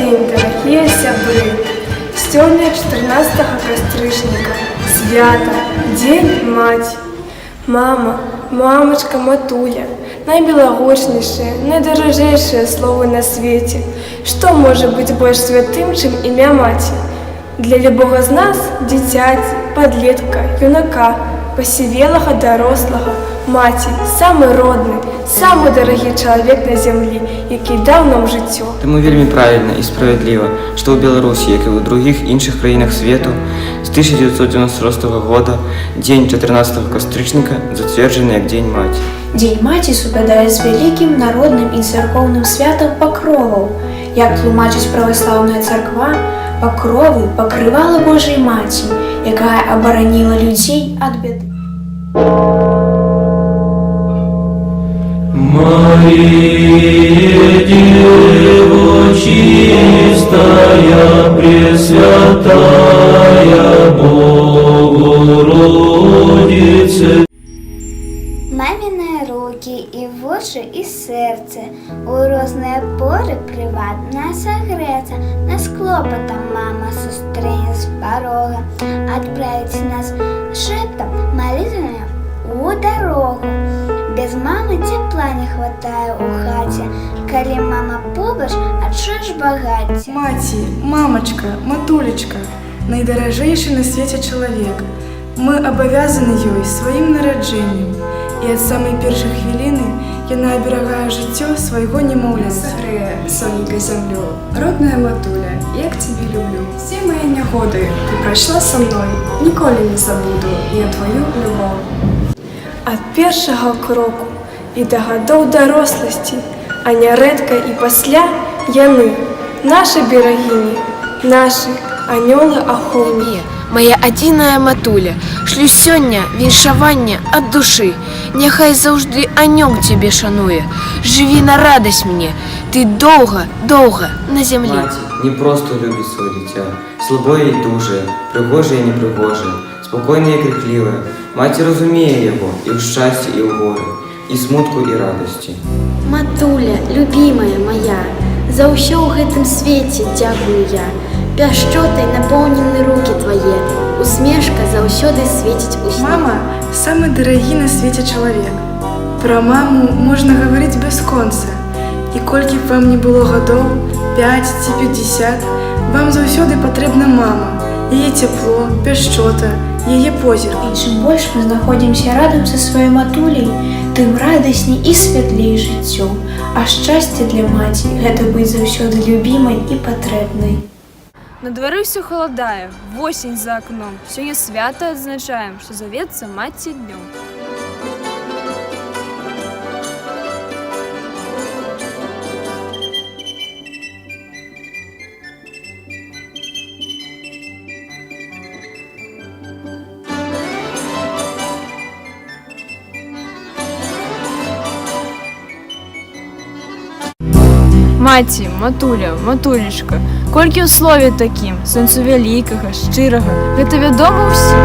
день, дорогие сябры! Сёння 14 кастрычніка, свята, Дзень Маці. Мама, мамочка, матуля, найбелагочнейшие, найдорожейшие словы на свете. Что может быть больше святым, чем имя Маці? Для любого з нас, дзіцяці, подлетка, юнака, посівелага, дорослага, Маці – самый родны, самый дорогі чалавек на зямлі, які даў нам жыццё. Таму вельмі правільна і справядліва, што ў Беларусі, як і ў другіх іншых краінах свету, з 1996 года дзень 14 кастрычніка зацверджаны як Дзень Маці. Дзень Маці супадае з вялікім народным і царкоўным святам пакроваў. Як тлумачыць праваслаўная царква, пакровы пакрывала Божай Маці, якая абараніла людзей ад бяды. Мария, Дева чистая, Пресвятая Богородице. Мамины руки и вуши и сердце у розные поры приватно согреться. Нас клопотом мама сустренет с порога, отправить нас шептом молитвами у дорогу. Без мамы тепла не хватает у хате, коли мама побач, адчуеш багацце. Маці, мамочка, матулечка, найдорожейший на свете человек. Мы обовязаны ёй сваім нараджэннем. І ад самай першай хвіліны яна аберагае жыццё свайго немаўляці. Сагрэе, соненька, зямлю, родная матуля, як цябе люблю. Все мои нягоды ты прайшла са мной, ніколі не забуду я твою любоў. Ад першага кроку і да гадоў даросласці, а нярэдка і пасля яны, нашы берагіні, нашы анёлы-ахоўнікі. Моя адзіная матуля, шлю сёння віншаванне ад душы. Няхай заўжды анёл цябе шануе. Жыві на радасць мне, ты доўга, доўга на зямлі. Маці не проста любіць сваё дзіця, слабое і дужае, прыгожае і непрыгожае, спакойнае і крыклівае. Маці разумее яго і ў шчасці, і ў горы, і смутку, і радасці. Матуля, любімая моя, за ўсё ў гэтым свеце дзякую я. Пяшчотай напоўнены рукі твае, усмешка заўсёды свеціць у сне. Мама – самый дорогі на свете чалавек. Пра маму можна гаварыць бясконца. І колькі б вам не было гадоў, 5 ці 50, вам заўсёды патрэбна мама, яе цяпло, пяшчота, яе позірк. І чым больш мы знаходзімся радам са сваёй матуляй, тым радасней і святлей жыццё. А шчасце для маці – гэта быць заўсёды любімай і патрэбнай. На дворы все холодае, осень за окном. Сёння свято адзначаем, што завецца Маці днём. Маці, матуля, матулечка, колькі ў слове такім, сэнсу вялікага, шчырага, гэта вядома ўсім.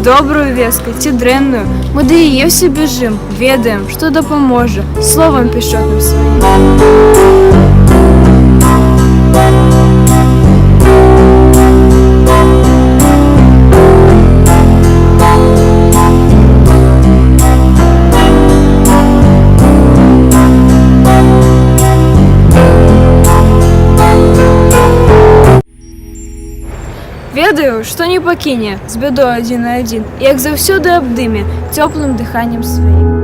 Добрую вескай ці дрэнную, мы да яе ўсе бяжым, ведаем, што дапаможа, словам пяшчотным сваім. Ведаю, што не пакіне з бядой адзін на адзін, як заўсёды абдыме цёплым дыханнем сваім.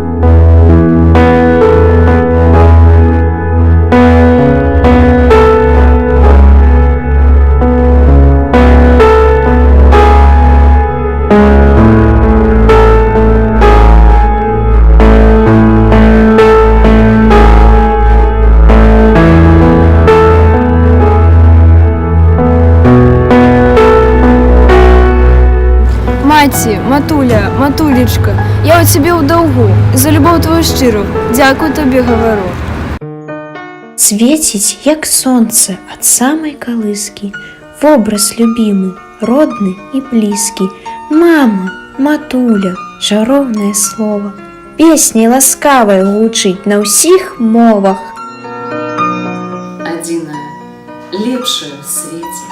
Маці, матуля, матулечка, я у тебе у долгу, за любов твою щиру, дякую тобі говорю. Світить, як сонце ад самой колыски, в образ любимый, родный и близкий. Мама, матуля, жаровное слово, песней ласкавой гучить на ўсіх мовах. Адзінае, лепшае ў свеце,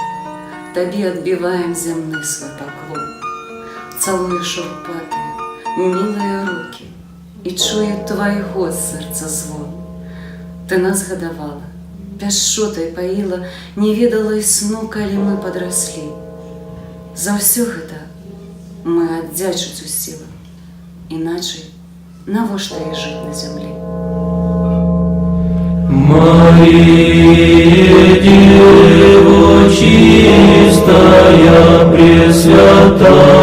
табе адбіваем зямны свой паклон. Цалуе шурпатыя, мілыя рукі і чуе твайго сэрца звон. Ты нас гадавала, пяшчотай паіла, не ведала і сну, калі мы падраслі. За ўсё гэта мы аддзячыць усіла, іначай навошта і жыць на зямлі. Мария, Дева чистая, Пресвятая,